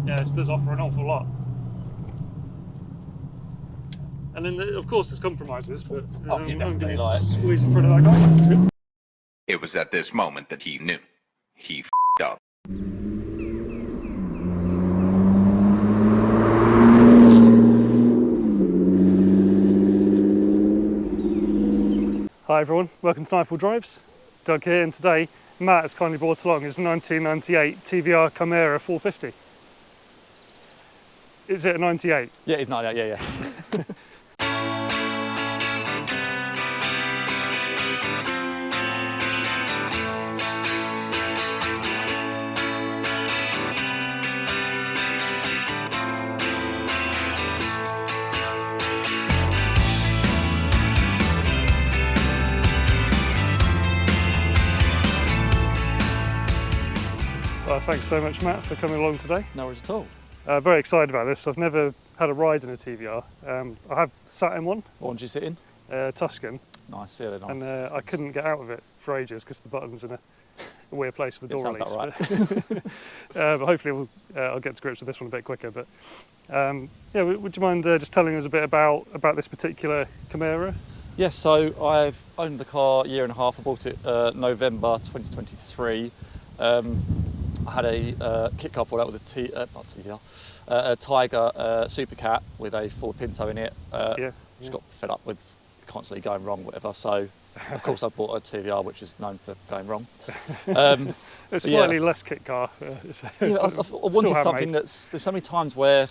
yeah, this does offer an awful lot. And then, of course, there's compromises, but I'm going to squeeze in front of that guy. It was at this moment that he knew. He f***ed up. Hi everyone, welcome to Nightfall.Drives. Doug here, and today Matt has kindly brought along his 1998 TVR Chimaera 450. Is it a 98? Yeah, it's 98, yeah. Well, thanks so much, Matt, for coming along today. No worries at all. Very excited about this. I've never had a ride in a TVR. I have sat in one. What one did you sit in? Tuscan. Nice, yeah, they're nice. And I couldn't get out of it for ages because the button's in a weird place for door release. Right. But hopefully I'll get to grips with this one a bit quicker. But yeah, would you mind just telling us a bit about this particular Chimaera? Yes, so I've owned the car a year and a half. I bought it November 2023. I had a kit car for that was a Tiger Super Cat with a Ford Pinto in it. Just got fed up with constantly going wrong, whatever. So, of course, I bought a TVR, which is known for going wrong. It's slightly less kit car. I wanted something that's. There's so many times where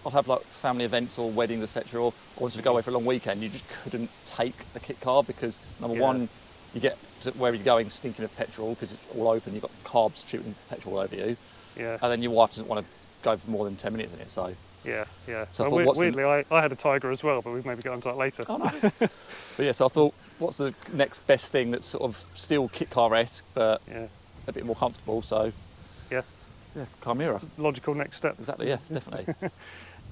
I'll have like family events or weddings, etc. Or I wanted to go away for a long weekend. You just couldn't take the kit car because number one, you get to where you're going stinking of petrol because it's all open. You've got carbs shooting petrol all over you. Yeah. And then your wife doesn't want to go for more than 10 minutes in it. So. Yeah. So weirdly, I had a Tiger as well, but we've maybe get onto that later. Oh, nice. But yeah, so I thought, what's the next best thing that's sort of still kit car-esque, but a bit more comfortable? So yeah, Chimaera. Logical next step. Exactly. Yes, definitely.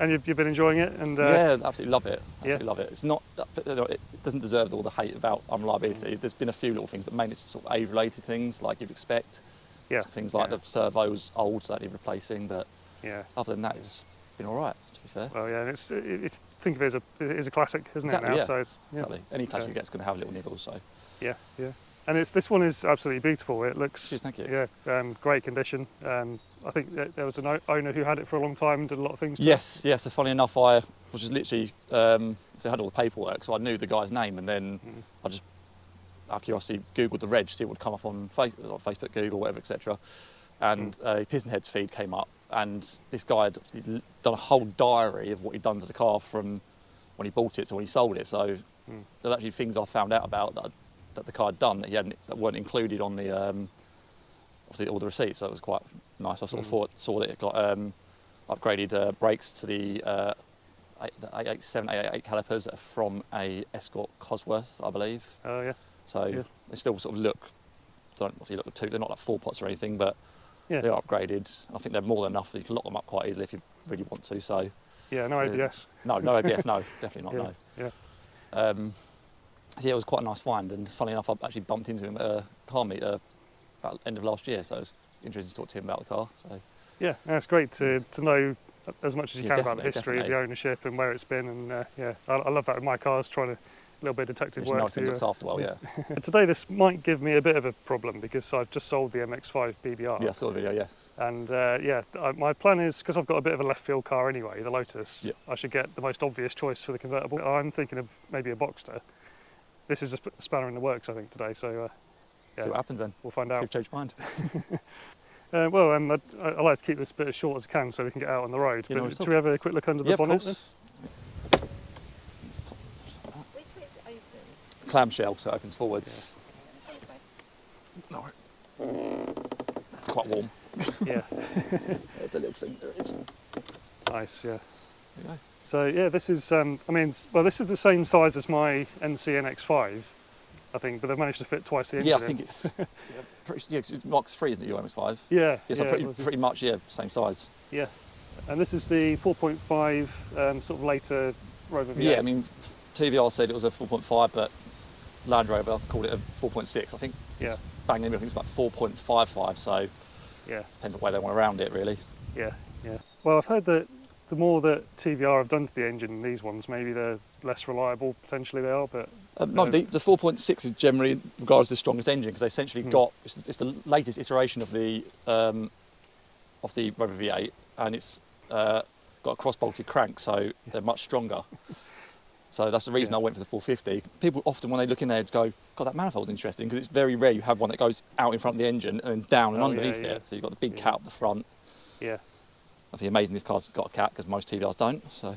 And you've been enjoying it, and yeah, absolutely love it. Absolutely love it. It's not, it doesn't deserve all the hate about unreliability. There's been a few little things, but mainly it's sort of age-related things, like you'd expect. Yeah. So things like the servo's old, so that need replacing. But other than that, it's been all right. To be fair. Well, yeah, and it's think of it as a classic, isn't it now? Yeah. So it's, exactly. Any classic you get's going to have little niggles. So. Yeah. And this one is absolutely beautiful. It looks, cheers, thank you. Yeah, great condition. I think there was an owner who had it for a long time and did a lot of things. Yes. So funny enough, I was just literally, so I had all the paperwork, so I knew the guy's name, and then I just, out of curiosity, Googled the reg, see what would come up on Facebook, Google, whatever, etc. And a Pistonheads feed came up, and this guy had done a whole diary of what he'd done to the car from when he bought it to when he sold it. So there's actually things I found out about that the car had done that weren't included on the obviously all the receipts, so it was quite nice. I sort of saw that it got upgraded brakes to the 887, 888 calipers that are from a Escort Cosworth, I believe. Oh yeah. So they still sort of look, they're not like 4-pots or anything, but they're upgraded. I think they're more than enough that you can lock them up quite easily if you really want to. So yeah, no ABS. No ABS, no, definitely not. Yeah. So yeah, it was quite a nice find, and funny enough, I actually bumped into him at a car meet about the end of last year, so it was interesting to talk to him about the car. So yeah, it's great to know as much as you can about the history of the ownership and where it's been, and I love that with my cars, trying to a little bit of detective work. Nice looks after well, yeah. Today this might give me a bit of a problem because I've just sold the MX-5 BBR. Yeah, I saw the video, yes. And my plan is, because I've got a bit of a left field car anyway, the Lotus, I should get the most obvious choice for the convertible. I'm thinking of maybe a Boxster. This is a spanner in the works, I think, today. So see what happens then. We'll find out. See if change mind. I like to keep this bit as short as I can so we can get out on the road. But should we have a quick look under the bonnet? Of course. Which way is it open? Clamshell, so it opens forwards. No worries. That's quite warm. Yeah. There's the little thing. There it is. Nice, yeah. There you go. So yeah, this is, this is the same size as my NC NX5, I think, but they've managed to fit twice the engine. Yeah, I think it's it's Mark 3, isn't it, your MS5? Yeah. Yeah, so pretty much, same size. Yeah, and this is the 4.5 sort of later Rover V8. Yeah, I mean, TVR said it was a 4.5, but Land Rover called it a 4.6. I think it's bang in the middle. I think it's about 4.55, so depends on the way they want to round it, really. Yeah, Yeah. Well, I've heard that the more that TVR have done to the engine in these ones, maybe they're less reliable. Potentially they are, but no, the 4.6 is generally regarded as the strongest engine because they essentially got it's the latest iteration of the Rover V8, and it's got a cross-bolted crank, so they're much stronger. So that's the reason I went for the 450. People often, when they look in there, go, God, that manifold's interesting, because it's very rare you have one that goes out in front of the engine and then down and underneath it. So you've got the big cat up the front. Yeah. I think amazing this car's got a cat, because most TVRs don't. So.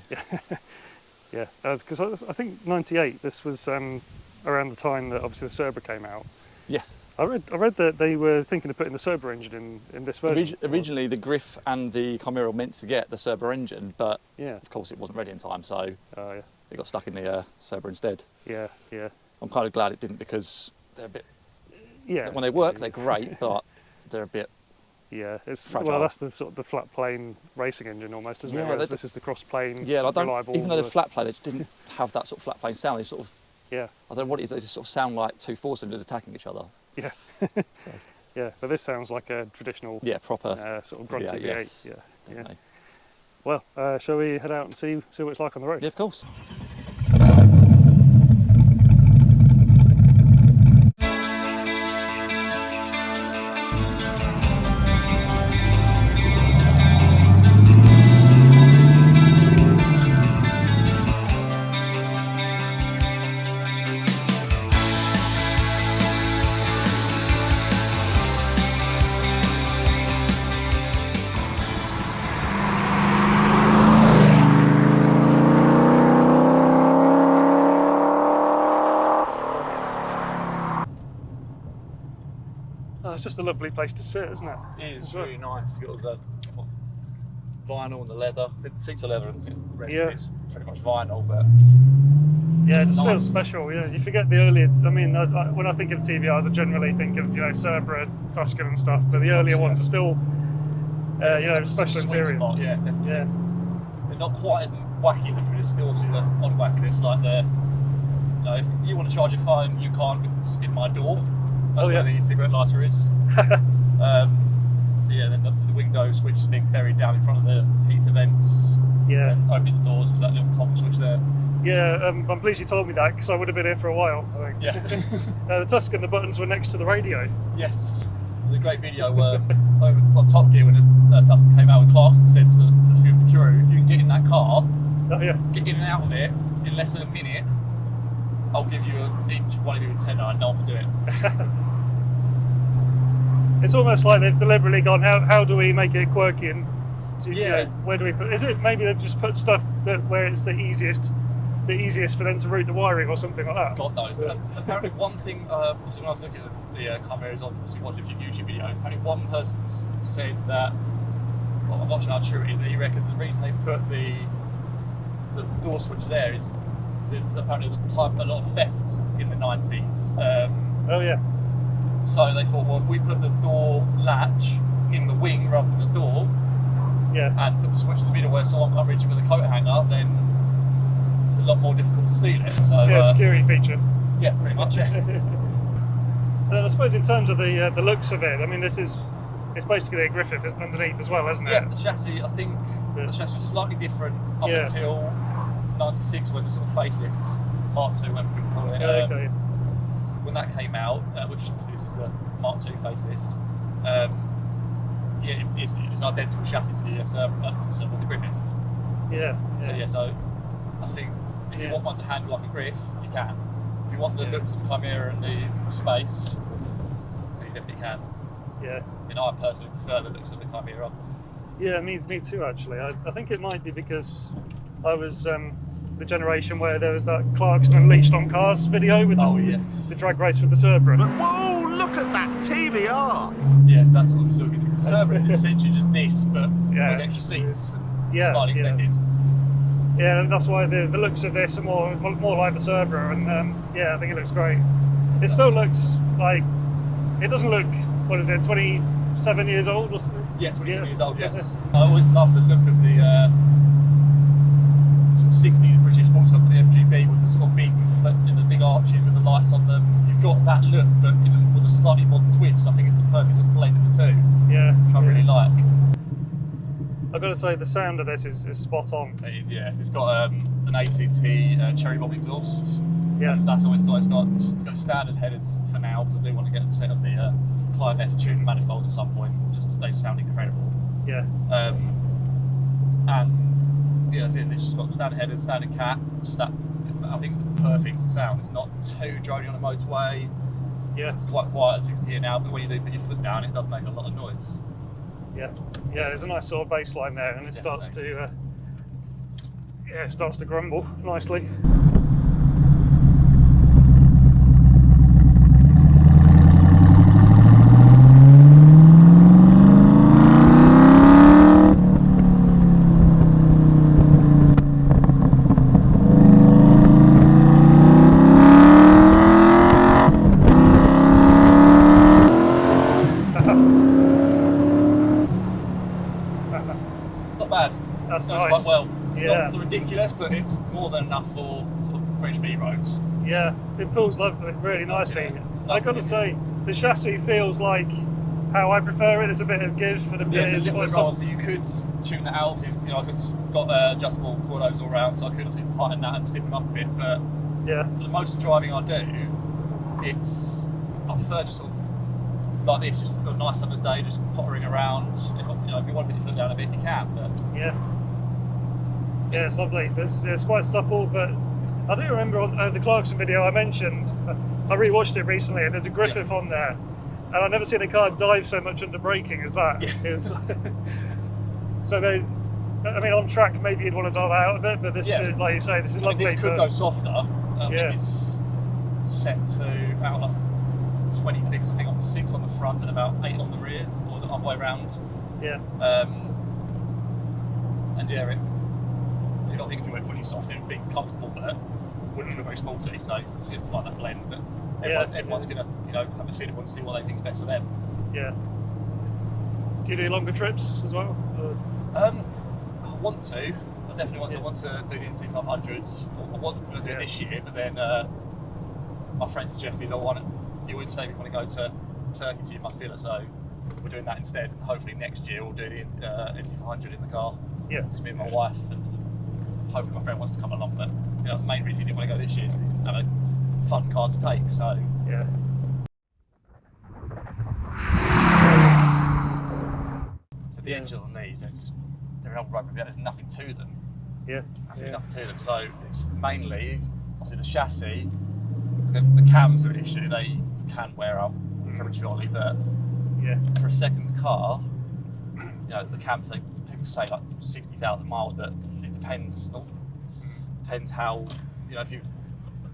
Yeah, because I think 98, this was around the time that obviously the Cerber came out. Yes. I read that they were thinking of putting the Cerber engine in this version. Originally, the Griff and the Chimaera were meant to get the Cerber engine, but of course it wasn't ready in time, so it got stuck in the Cerber instead. Yeah, yeah. I'm kind of glad it didn't, because they're a bit... Yeah. When they work, they're great, but they're a bit... Yeah, it's fragile. Well, that's the sort of the flat plane racing engine almost, isn't it? Whereas this is the cross plane. Yeah, reliable. Even though they're flat plane, they just didn't have that sort of flat plane sound. They sort of, I don't know what it is. They just sort of sound like two four-cylinders attacking each other. Yeah. So. Yeah, but this sounds like a traditional. Yeah, proper. Sort of grunty V8. Yes, yeah, definitely. Yeah. Well, shall we head out and see what it's like on the road? Yeah, of course. It's just a lovely place to sit, isn't it? It is really nice. You've got the vinyl and the leather. The seats are leather and the rest of it's pretty much vinyl, but it just feels special. Yeah, you forget the earlier. I mean, when I think of TVRs, I generally think of Cerber, Tuscan and stuff, but the earlier ones are still special interior. Spot, yeah, definitely. Yeah, they're not quite as wacky looking, but it's still obviously the odd wackiness. Like if you want to charge your phone, you can't, because it's in my door. That's where the cigarette lighter is. So yeah, then up to the window switch is being buried down in front of the heater vents. Yeah. And opening the doors, because that little toggle switch there. Yeah, I'm pleased you told me that, because I would have been here for a while, I think. Yeah. The Tuscan, the buttons were next to the radio. Yes. The great video on Top Gear when the Tuscan came out with Clarkson said to a few of the crew, if you can get in that car, get in and out of it in less than a minute, I'll give you one of you a tenner, and no one will do it. It's almost like they've deliberately gone, how do we make it quirky, and where do we put? Is it maybe they've just put stuff where it's the easiest for them to route the wiring or something like that? God knows. But apparently, one thing when I was looking at the Chimaeras on, watching a few YouTube videos, apparently one person said that, I'm not sure how true it is, that he reckons the reason they put the door switch there is apparently there's a lot of theft in the 90s. So they thought, well, if we put the door latch in the wing rather than the door, and put the switch in the middle where someone can't reach it with a coat hanger, then it's a lot more difficult to steal it. So security feature. Yeah, pretty much. Yeah. And I suppose in terms of the looks of it, I mean, it's basically a Griffith underneath as well, isn't it? Yeah, the chassis. I think the chassis was slightly different up until 96, when the sort of facelift Mark II, when people call it, when that came out, which this is the Mark II facelift. It's an identical chassis to the Cerber, the Griffith. So I think if you want one to handle like a Griff, you can. If you want the looks of the Chimaera and the space, then you definitely can. Yeah. I personally prefer the looks of the Chimaera. Yeah, me too, actually. I think it might be because I was the generation where there was that Clarkson Unleashed on Cars video with the drag race with the Cerber. But whoa, look at that TVR! Yes, that's what I'm looking at. The Cerber is essentially just this, but with extra seats and slightly extended. Yeah, that's why the looks of this are more like the Cerber, and I think it looks great. It still looks like, it doesn't look, 27 years old or something? Yeah, 27 years old, yes. I always love the look of the sort of 60s British sports car, the MGB with the sort of big arches with the lights on them. You've got that look, but with a slightly modern twist. I think it's the perfect sort of blend of the two. Yeah, which I really like. I've got to say the sound of this is spot on. It is, yeah. It's got an ACT cherry bomb exhaust. Yeah. And that's all it's got standard headers for now, because I do want to get the set of the Clive F tuned manifold at some point. Just they sound incredible. Yeah. And yeah, that's it. It's just got standard headers, standard cat. Just that, I think it's the perfect sound. It's not too drony on the motorway. Yeah. It's quite quiet as you can hear now, but when you do put your foot down, it does make a lot of noise. Yeah. Yeah. There's a nice sort of bass line there, and it starts to it starts to grumble nicely. That's nice. Quite well. It's Yeah. not ridiculous, but it's more than enough for British B roads. Yeah, it pulls really nicely. Yeah, it's I nice gotta and say, the chassis feels like how I prefer it. There's a bit of give for the Yeah, it's a gears. little quite bit soft. rough, so you could tune that out. You know, I could got adjustable coilovers all round, so I could obviously tighten that and stiffen them up a bit. But Yeah, for the most of the driving I do, I prefer just sort of like this, just a nice summer's day, just pottering around. If you want to put your foot down a bit, you can. But yeah. Yeah, it's lovely. It's quite supple, but I do remember on the Clarkson video I mentioned, I rewatched it recently, and there's a Griffith on there, and I've never seen a car dive so much under braking as that. Yeah. So on track maybe you'd want to dial out a bit, but this is, like you say, this is lovely. This could go softer. I Yeah. think it's set to about like 20 clicks, I think, on 6 on the front and about 8 on the rear, or the other way around. Yeah. And yeah, I think if you went fully soft, it would be comfortable, but wouldn't feel very sporty. So you have to find that blend. But everyone's going to, have a feeling and see what they think's best for them. Yeah. Do you do longer trips as well? I want to. I definitely want to. I want to do the NC500. I was going to do it this year, but then my friend suggested, you always say we want to go to Turkey to Mufilla, so we're doing that instead. And hopefully next year we'll do the NC500 in the car. Yeah. Just me and my wife, and hopefully my friend wants to come along. But that's the main reason he didn't want to go this year. To have a fun car to take. So yeah. So the engine on these, they're all rubber. There's nothing to them. Yeah. Absolutely nothing to them. So it's mainly, obviously, the chassis. The cams are an issue. They can wear out prematurely, but for a second car, the cams, people say like 60,000 miles, but it depends. Depends how, if you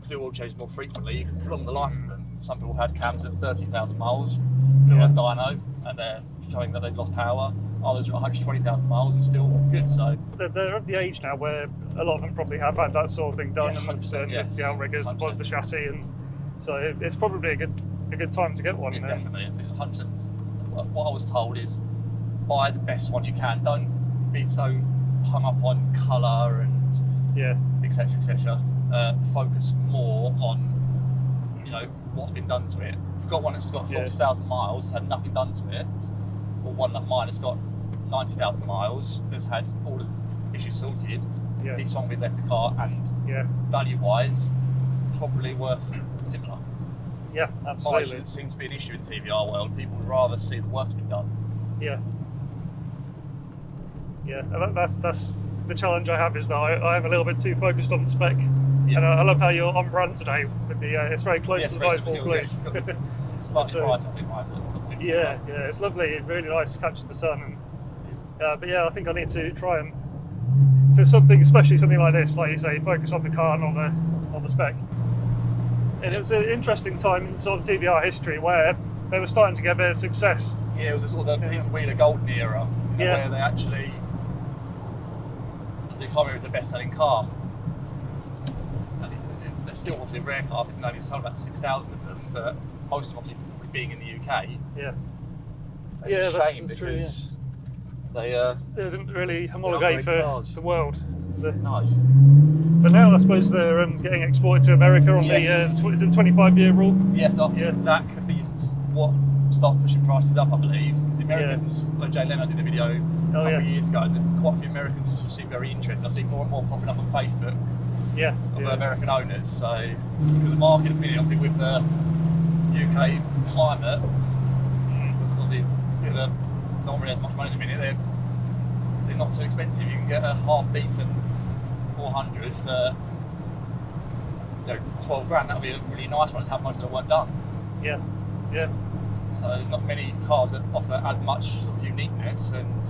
do oil changes more frequently, you can prolong the life of them. Some people have had cams at 30,000 miles, feel like dyno, and they're showing that they've lost power. Others are at 120,000 miles and still good. So they're of the age now where a lot of them probably have had that sort of thing done, 100%, yes. with the outriggers, the chassis, and so it's probably a good time to get one. Yeah, definitely. I think 100%. What I was told is buy the best one you can. Don't be so hung up on colour and etc. etc. Focus more on what's been done to it. If you've got one that's got 40,000 miles, that's had nothing done to it, or one like mine that's got 90,000 miles, that's had all the issues sorted. This one will be a better car, and value-wise, probably worth similar. Yeah, absolutely. Mileage doesn't seem to be an issue in TVR world. People would rather see the work's been done. Yeah. Yeah, and that's the challenge I have, is that I am a little bit too focused on the spec. Yes. And I love how you're on brand today with the. It's very close to the Nightfall blue. Slightly bright, I think. Yeah, it's lovely. Really nice catching the sun. And, but I think I need to try and, for something, especially something like this, like you say, focus on the car and on the spec. And it was an interesting time in sort of TVR history where they were starting to get a bit of success. Yeah, it was sort of the Peter Wheeler golden era, where they actually, the Chimaera is the best-selling car. And they're still obviously a rare car. I think they only sold about 6,000 of them, but most of them obviously probably being in the UK. Yeah. It's a shame because they didn't really homologate for the world. No. But now I suppose they're getting exported to America on the 25-year rule. Yes, I think that could be what starts pushing prices up, I believe. Because the Americans, like JayEmm did a video couple of years ago, and there's quite a few Americans who seem very interested. I see more and more popping up on Facebook of American owners. So, because the market at the minute, obviously with the UK climate, obviously no one really has much money at the minute, they're not so expensive. You can get a half decent 400 for 12 grand. That would be a really nice one to have most of the work done. Yeah, yeah. So there's not many cars that offer as much sort of uniqueness and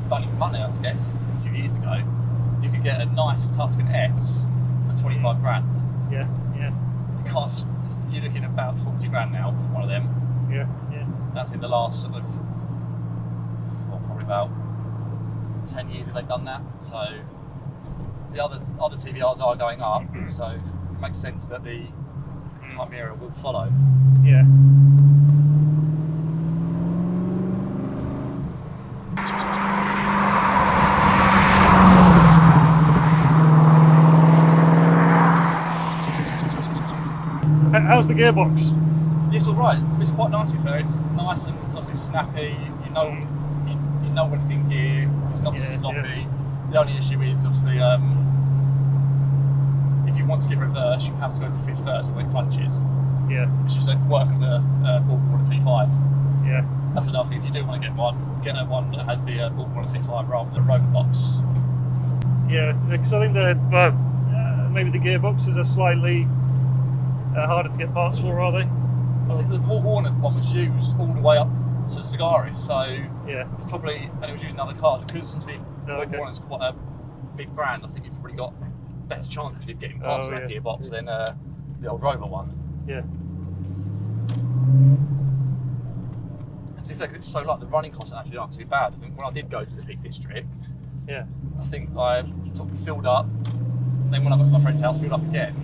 value for money, I guess. A few years ago, you could get a nice Tuscan S for 25 grand. Yeah, yeah. The cars, you're looking at about 40 grand now for one of them. Yeah, yeah. That's in the last sort of, probably about 10 years that they've done that. So the other TVRs are going up, so it makes sense that the Chimaera will follow. Yeah. How's the gearbox? It's alright. It's quite nice to be fair. It's nice and obviously snappy. You know when it's in gear. It's not sloppy. Yeah. The only issue is obviously if you want to get reverse, you have to go to fifth first when it punches. Yeah. It's just a quirk of the Borg-Warner T5. Yeah. That's another thing. If you do want to get one, get one that has the Borg-Warner T5 rather than the Rover box. Yeah, because I think maybe the gearboxes are slightly harder to get parts for, are they? I think the Borg-Warner one was used all the way up to Sagaris, so it's probably, and it was using other cars, because obviously Borg-Warner's quite a big brand. I think you've probably got a better chance actually of getting parts for that gearbox than the old Rover one. Yeah. And to be fair, because it's so light, the running costs actually aren't too bad. I think when I did go to the Peak District, I think I sort of filled up, then when I got to my friend's house, filled up again,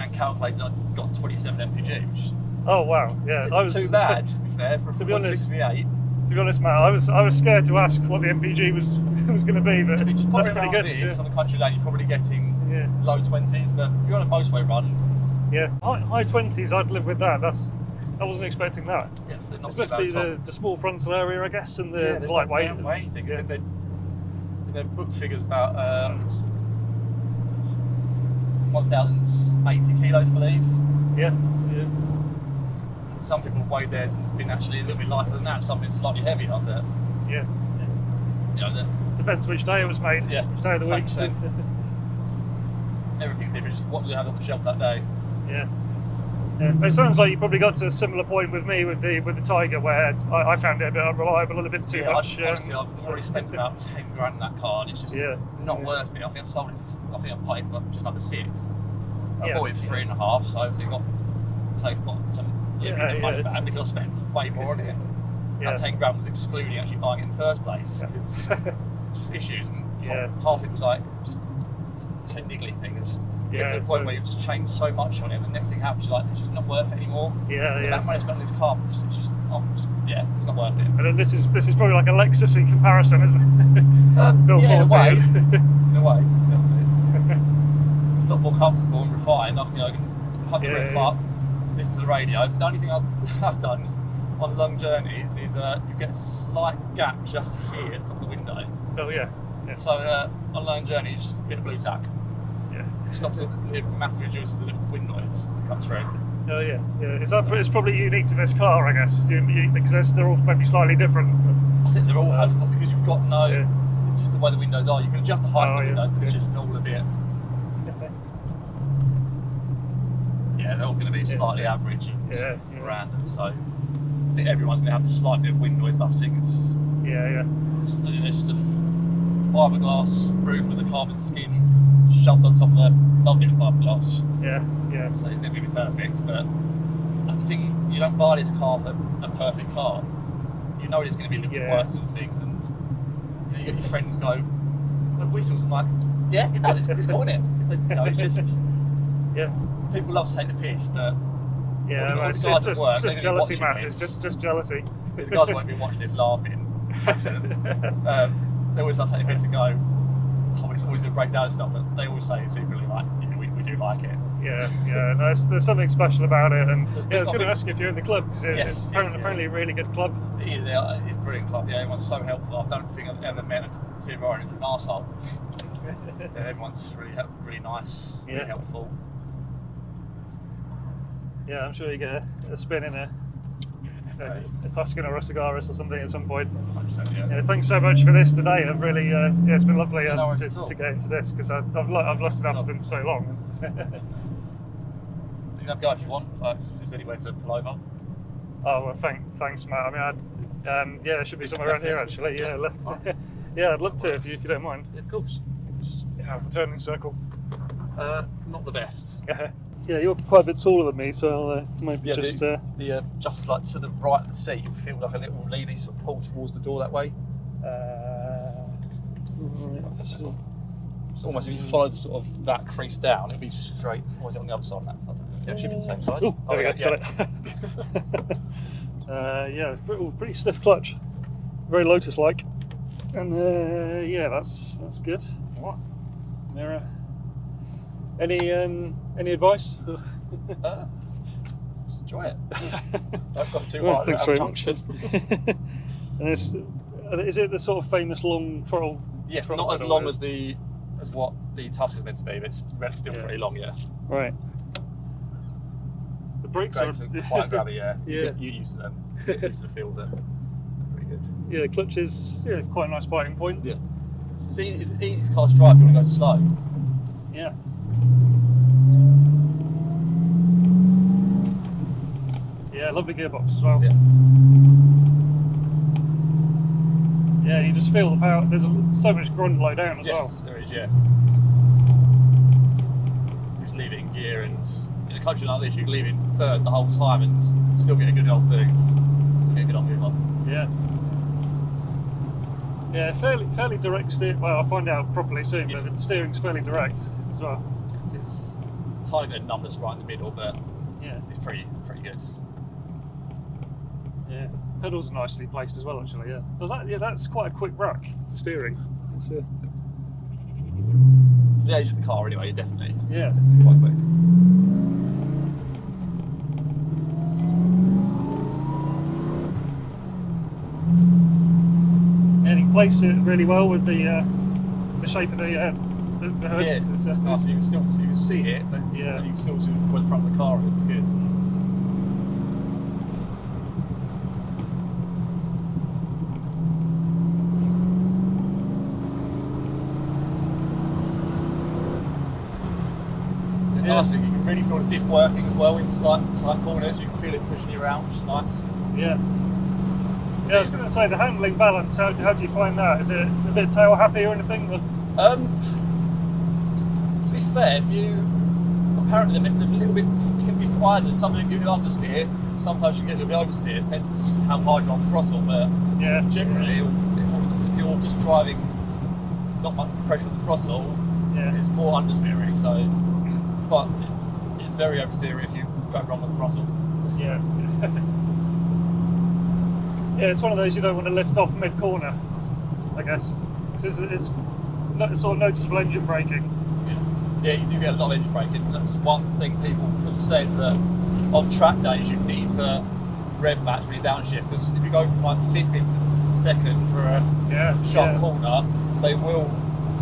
and calculated I got 27 mpg, which oh wow, yeah. isn't too bad, to be fair, for a 1.6 V8. To be honest, Matt, I was scared to ask what the MPG was going to be, but if you just put that's it pretty around good. this on the country lane, you're probably getting low 20s, but if you're on a motorway run, high 20s, I'd live with that. I wasn't expecting that. Yeah, they're not It's too supposed to bad be the small frontal area, I guess, and the there's lightweight. No anything. Yeah. Their book figures about 1,080 kilos, I believe. Yeah, yeah. And some people have weighed theirs and been actually a little bit lighter than that. Some been slightly heavier, but yeah. You know, depends which day it was made. Yeah, which day of the week. Everything's different. Just what do you have on the shelf that day? Yeah. Yeah. It sounds like you probably got to a similar point with me with the Tiger, where I found it a bit unreliable, a little bit too much. Honestly, I've already spent about 10 grand on that car, and it's just not worth it. I think I sold it. I think I paid just under 6. I bought it for 3.5, so obviously got some bit of money back because I spent way more on it. That 10 grand was excluding actually buying it in the first place, because just issues, and half it was like just say niggly thing. It's just get to a point where you've just changed so much on it, and the next thing happens, you're like, it's just not worth it anymore. That money spent on this car, it's just it's not worth it. And then this is probably like a Lexus in comparison, isn't it? In a way, definitely. It's a lot more comfortable and refined. I can plug the roof up, listen to the radio. The only thing I've done is, on long journeys, is you get a slight gap just here at the top of the window. Oh yeah. So on long journeys, just a bit of blue tack. Stops it massively reduces the little wind noise that comes through. Oh yeah, yeah. It's probably unique to this car, I guess, because they're all maybe slightly different. I think they're all have, obviously, because you've got it's just the way the windows are. You can adjust the height of the windows, but it's just all a bit. They're all going to be slightly average and random. So I think everyone's going to have a slight bit of wind noise buffeting. It's just a fiberglass roof with a carbon skin shoved on top of the non-bit of fiberglass. So it's never going to be perfect, but that's the thing. You don't buy this car for a perfect car. You know there's going to be little quirks and things, and you get your friends go, whistles. I'm like, yeah, it does. It's got it. But it's just people love to take the piss, but it's just jealousy, Matt. It's just jealousy. The guys won't be watching this laughing. They always like to take the piss and go, it's always going to break down and stuff, but they always say secretly, like, we do like it. Yeah, yeah. No, there's something special about it, and There's I was going to big- ask you if you're in the club because it's apparently a really good club. It's a brilliant club. Yeah, everyone's so helpful. I don't think I've ever met a TVR who's an arsehole. Yeah, everyone's really nice, really helpful. Yeah, I'm sure you get a spin in a Tuscan or a Cigaris or something at some point. 100%, yeah. Yeah, thanks so much for this today. I've really, it's been lovely No worries at all. to get into this because I've lost it after them for so long. You can have a go if you want. If there's anywhere to pull over. Oh well, thanks, Matt. I mean, yeah, there should be somewhere around here actually. Yeah, Right. yeah, I'd love to if you don't mind. Yeah, of course. Have the turning circle. Not the best. Yeah, you're quite a bit taller than me, so I'll maybe just. The just like to the right of the seat, you feel like a little lever. You sort of pull towards the door that way. It's almost if you followed sort of that crease down, it'll be straight. Or is it on the other side of that? I don't know. Yeah, it should be the same side. Oh, there we go, yeah. got it. Yeah, it's pretty stiff clutch, very Lotus-like, and yeah, that's good. All right. Mirror. Any advice? Just enjoy it. I've got too Well, hard thanks at very a much. junction. And is it the sort of famous long throttle? Yes, throttle not as pedal long is? as what the Tuscan's meant to be, but it's still pretty long, yeah. Right. The brakes are quite grabby, yeah. Yeah. You're used to them. You're used to the feel of them. Pretty good. Yeah, clutch is quite a nice biting point. Yeah. It's the easiest car to drive if you want to go slow. Yeah. Yeah, lovely gearbox as well. Yeah. Yeah, you just feel the power. There's so much grunt low down as well. Yes, there is, yeah. Just leave it in gear, and in a country like this, you can leave it in third the whole time and still get a good old move. Still get a good old move on. Yeah. Yeah, fairly direct steer. Well, I'll find out properly soon, but the steering's fairly direct as well. It's a tiny bit of numbness right in the middle, but Yeah. it's pretty good. Yeah. Pedals are nicely placed as well, actually. Yeah. Well, that's quite a quick rack. The steering. It's, The age of the car, anyway, definitely yeah. quite quick. And you place it really well with the shape of the hood. Yeah, It's, it's nice. You can see it, but Yeah. you can still see where the front of the car is. It's good. The nice thing, you can really feel the diff working as well inside corners. You can feel it pushing you around, which is nice. Yeah. Yeah, I was going to say the handling balance. How do you find that? Is it a bit tail happy or anything? To be fair, if you apparently they're a little bit, you can be quieter. Sometimes you get understeer. Sometimes you get a little bit oversteer. Depends how hard you're on the throttle, but Yeah. generally, if you're just driving, not much pressure on the throttle, Yeah. it's more understeering. So, but it's very oversteery if you go wrong on the throttle. Yeah. Yeah, it's one of those you don't want to lift off mid-corner, I guess. It's sort of noticeable engine braking. Yeah, you do get a lot of engine braking. That's one thing people have said, that on track days you need to rev match when you downshift, because if you go from like 5th into 2nd for a sharp corner, they will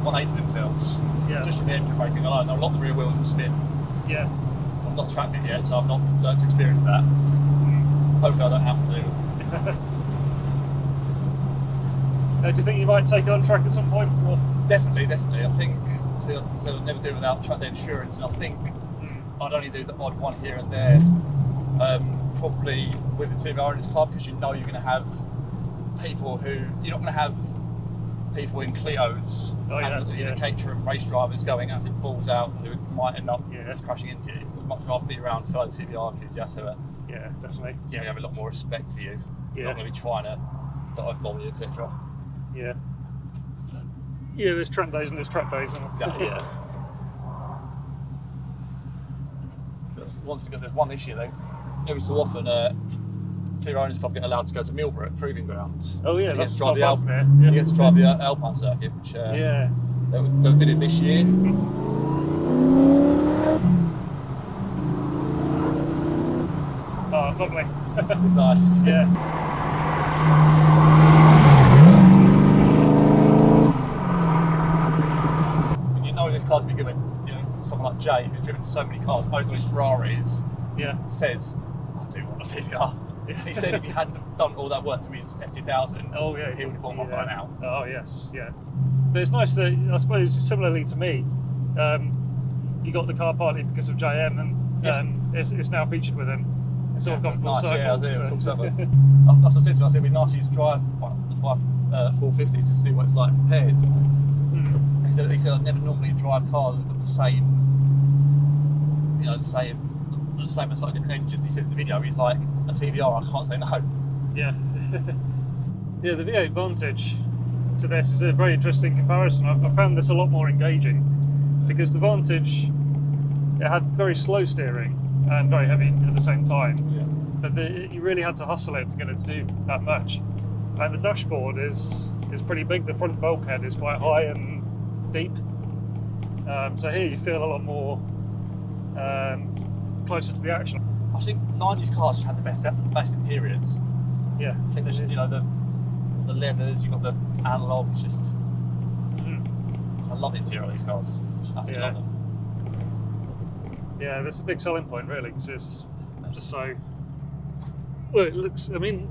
180 themselves. Yeah. Just from the engine braking alone. They'll lock the rear wheel and spin. Yeah. I'm not tracked it yet, so I've not learned to experience that. Hopefully I don't have to. Do you think you might take it on track at some point? Or? Definitely. I think, so I'll never do without track day insurance, and I think I'd only do the odd one here and there, probably with the TVR Owners Club, because you know you're going to have people who, you're not going to have people in Clios and the Caterham race drivers going at it balls out who might end up crashing into you. I'd much rather be around fellow TVR enthusiasts who are, definitely. Have a lot more respect for you. Yeah. Not going to be trying to dive bomb you, etc. Yeah. Yeah, there's track days and there's track days. Exactly, yeah. There's one issue though. Every so often, TVR Owners Club get allowed to go to Millbrook Proving Ground. Oh yeah, You that's get to drive the there. You get to drive the Alpine circuit, which they did it this year. Oh, it's lovely. It's nice. Yeah. You know this car's gonna be good when, you know, someone like Jay, who's driven so many cars, owns all his Ferraris, Yeah. says, I do want a TVR. Yeah. He said if he hadn't done all that work to his S2000, Oh yeah. he would have bought one by now. Oh yes, yeah. But it's nice that, I suppose, similarly to me, you got the car partly because of JayEmm, and it's now featured with him. It's sort of gone full circle. Yeah, it's full circle. I've said to him, I said it'd be nice to drive the 450 to see what it's like compared. He said I'd never normally drive cars with the same, you know, the same and slightly different engines. He said in the video, he's like, a TVR, I can't say no. Yeah. Yeah, the V8 Vantage to this is a very interesting comparison. I found this a lot more engaging because the Vantage, it had very slow steering and very heavy at the same time. Yeah. But you really had to hustle it to get it to do that much. And the dashboard is pretty big. The front bulkhead is quite high and deep. So here you feel a lot more closer to the action. I think 90s cars just had the best interiors. Yeah. I think there's just, you know, the leathers, you've got the analog, it's just, I love the interior of these cars. I absolutely love them. Yeah, that's a big selling point really, because it's just so, well, it looks, I mean,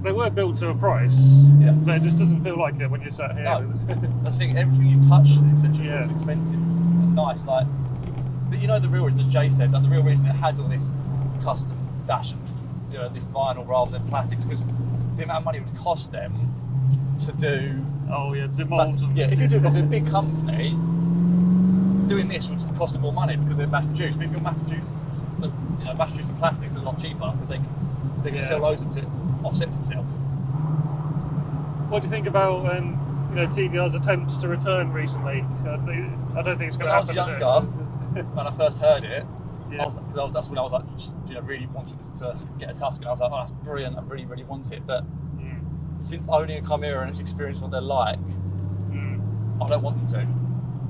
they were built to a price, but it just doesn't feel like it when you're sat here. No, that's the thing, everything you touch essentially feels expensive and nice, like, but you know the real reason, as Jay said, like the real reason it has all this custom dash and, you know, this vinyl rather than plastics, because the amount of money it would cost them to do. Oh yeah, to mould. Yeah, if you do it with a big company, doing this would cost them more money because they're mass produced. But if you're mass produced with plastics, they're a lot cheaper because they can sell those until it offsets itself. What do you think about you know, TVR's attempts to return recently? I don't think it's going to happen. When I was younger, when I first heard it, that's when I was like, you know, really wanting to get a Tuscan. I was like, oh, that's brilliant. I really, really want it. But since owning a Chimaera and experiencing what they're like, I don't want them to.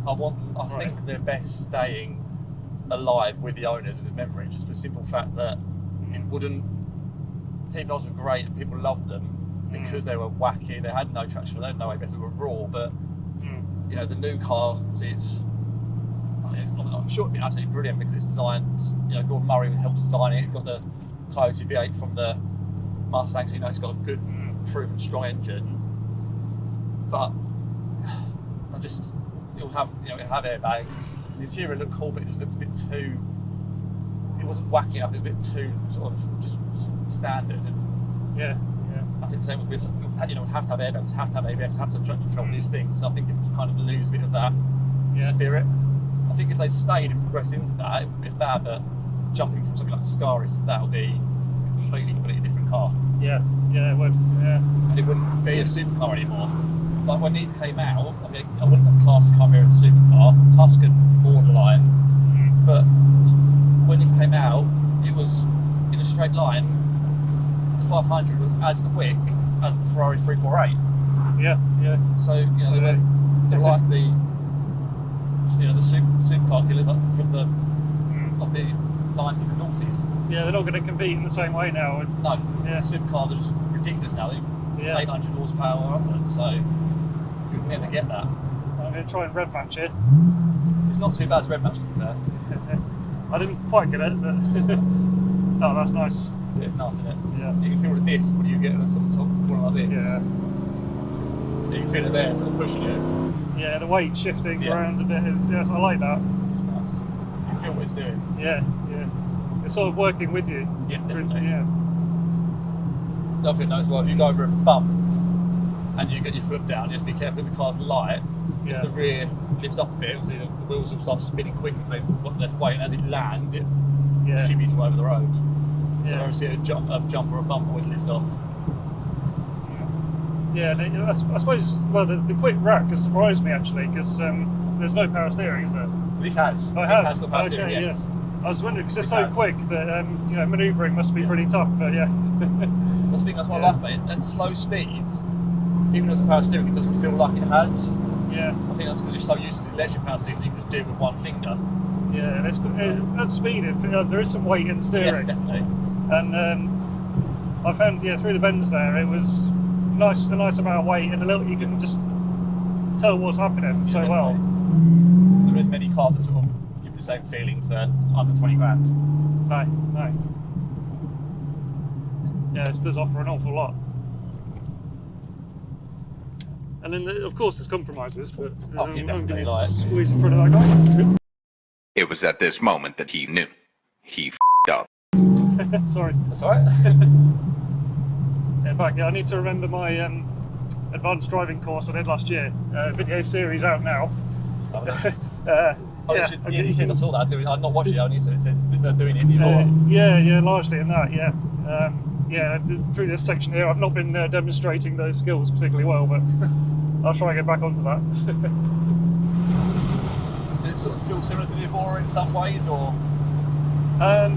I think they're best staying alive with the owners and his memory, just for the simple fact that it wouldn't. TVRs were great and people loved them because they were wacky. They had no traction, they had no ABS, they were raw. But you know, the new car I'm sure it'd be absolutely brilliant because it's designed. You know, Gordon Murray helped design it. It's got the Coyote V8 from the Mustang, so you know it's got a good, proven, strong engine. But it'll have airbags. The interior looked cool, but it just looks a bit too. It wasn't wacky enough. It was a bit too sort of just standard. And I think the same with this. You know, would have to have airbags, have to have ABS, have to control these things. So I think it would kind of lose a bit of that spirit. I think if they stayed and progressed into that, it's bad. But jumping from something like a Scaris, that would be a completely different car. Yeah, it would. Yeah. And it wouldn't be a supercar anymore. Like when these came out, I mean, I wouldn't have classed Chimaera as a supercar, Tuscan borderline, but when this came out, it was in a straight line. The 500 was as quick as the Ferrari 348. Yeah. So you know they were like the supercar killers from the of the 90s and 90s. Yeah, they're not going to compete in the same way now. No, supercars are just ridiculous now. They're 800 horsepower upwards, so you'd never get that. I'm going to try and red match it. It's not too bad as red match, to be fair. I didn't quite get it, but oh, that's nice. Yeah, it's nice, isn't it? Yeah. You can feel the diff when you get it sort of top corner like this. Yeah. You can feel it there, sort of pushing you. Yeah, the weight shifting around a bit. Yes, I like that. It's nice. You feel what it's doing. Yeah. It's sort of working with you. Yeah, definitely. Yeah. Another thing, as well, if you go over a bump and you get your foot down, just be careful because the car's light. If the rear lifts up a bit, obviously the wheels will start spinning quick because they've got left weight, and as it lands, it shimmies all over the road. So I never see a jump or a bump always lift off. Yeah, I suppose, well, the quick rack has surprised me actually, because there's no power steering, is there? This has. Oh, it this has? has got power steering, yes. Yeah. I was wondering, because it's so quick that manoeuvring must be pretty tough, but yeah. That's the thing, that's what I like about it. At slow speeds, even though it's a power steering, it doesn't feel like it has. Yeah. I think that's because you're so used to the electric power steering that you can just do it with one finger. Yeah, and at speed, there is some weight in the steering. Yeah, definitely. and I found through the bends there it was a nice amount of weight, and you can just tell what's happening so well. There is many cars that sort of give you the same feeling for under 20 grand. No. Yeah, it does offer an awful lot. And then, of course, there's compromises, but definitely like squeeze in front of that guy. It was at this moment that he knew. He f***ed up. Sorry. That's all right. I need to remember my advanced driving course I did last year. Video series out now. Oh, no. You said I saw that. I'm not watching it. Only so it says they're doing it. Yeah, largely in that. Yeah. Through this section here, I've not been demonstrating those skills particularly well, but I'll try and get back onto that. Does it sort of feel similar to the Evora in some ways, or? I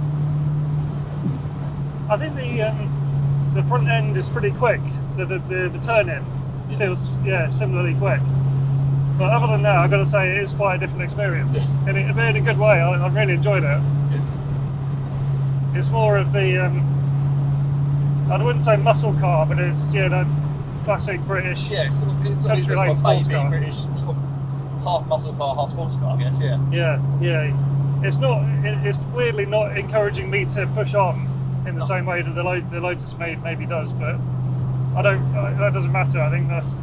think the front end is pretty quick. The turn in feels similarly quick. But other than that, I've got to say it is quite a different experience, and in a good way. I really enjoyed it. Yeah. It's more of the I wouldn't say muscle car, but it's that classic British. Yeah, it's country lane sports car. British sort of half muscle car, half sports car, I guess. Yeah. Yeah. It's not. It's weirdly not encouraging me to push on in the same way that the Lotus maybe does, but I don't. That doesn't matter. I think that's.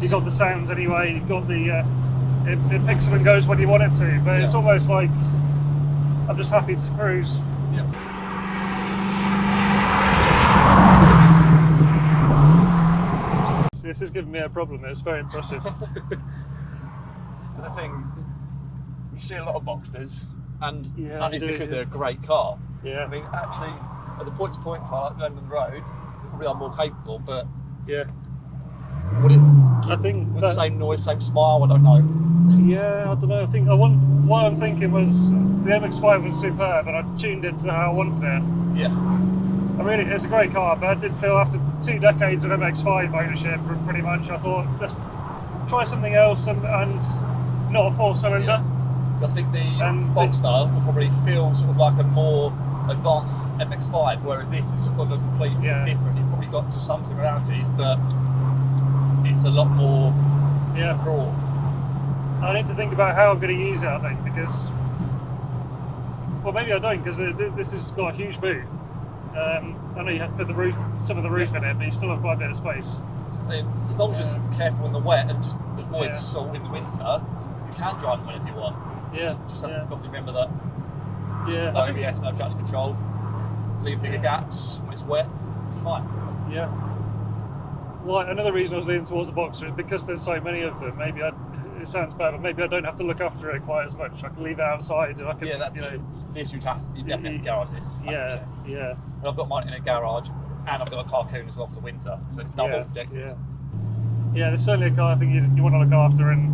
You've got the sounds anyway. You've got the. It picks up and goes when you want it to, but it's almost like I'm just happy to cruise. Yeah. This is giving me a problem. It's very impressive. The thing, you see a lot of Boxsters, and Yeah, that is you do, because yeah. they're a great car. Yeah. I mean, actually, as a point-to-point car, like going on the road, they probably are more capable, but Yeah. would it I think with that, the same noise, same smile? I don't know. Yeah, I don't know. I think what I'm thinking was the MX-5 was superb, and I tuned into how I wanted it. Yeah. It's a great car, but I did feel after 2 decades of MX-5 ownership, pretty much, I thought let's try something else and not a 4-cylinder. Yeah. So I think the And Boxster will probably feel sort of like a more advanced MX-5, whereas this is sort of a completely different. It's probably got some similarities, but it's a lot more raw. I need to think about how I'm going to use it, I think, because well, maybe I don't, because this has got a huge boot. I know you have to put some of the roof in it, but you still have quite a bit of space. As long as you're careful in the wet and just avoid salt in the winter, you can drive it whenever you want. Yeah. Just have to remember that. Yeah. No ABS, no traction control. Leave bigger gaps when it's wet. It's fine. Yeah. Well, another reason I was leaning towards the Boxster is because there's so many of them. Maybe it sounds bad, but maybe I don't have to look after it quite as much. I can leave it outside. And I can, this you definitely have to garage this. 100%. Yeah. And I've got mine in a garage, and I've got a carcoon as well for the winter, so it's double protected. Yeah, there's certainly a car I think you want to look after and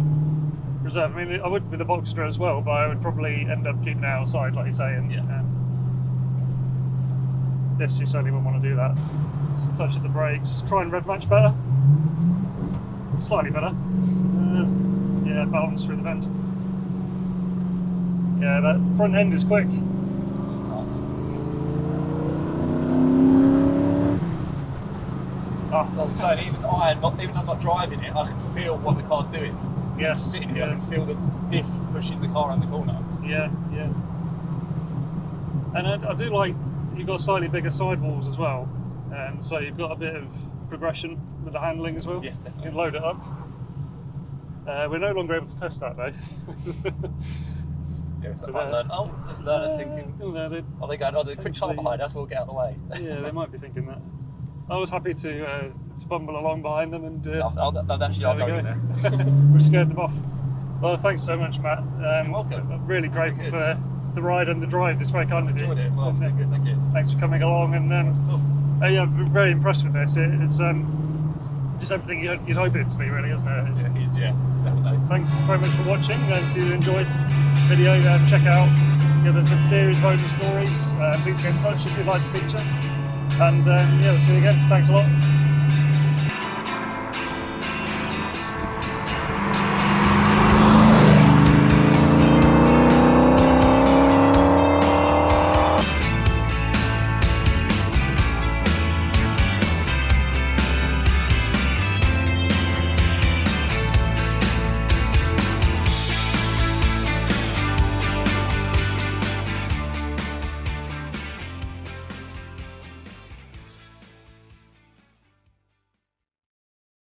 reserve. I mean, I would with the Boxster as well, but I would probably end up keeping it outside, like you say. And this, you certainly wouldn't want to do that. Just a touch of the brakes. Try and rev match better. Slightly better. Balance through the vent. Yeah, that front end is quick. I'm saying, even though I'm not driving it, I can feel what the car's doing. Yeah. Just sitting here, I can feel the diff pushing the car around the corner. Yeah. And I do like you've got slightly bigger sidewalls as well, so you've got a bit of progression with the handling as well. Yes, definitely. You can load it up. We're no longer able to test that though. It's like there's learner thinking, are they going, the quick car behind us, we'll get out of the way. Yeah, they might be thinking that. I was happy to bumble along behind them and I'll go in there. We scared them off. Well, thanks so much, Matt. You're welcome. I'm really grateful for the ride and the drive. It's very kind of you. Enjoyed it. Well, good, thank you. Thanks for coming along, and I'm very impressed with this. It's just everything you'd hope it to be, really, isn't it? Yeah, it is, definitely. Thanks very much for watching. If you enjoyed the video, check out there's a series of owner stories. Please get in touch if you'd like to feature. And we'll see you again. Thanks a lot.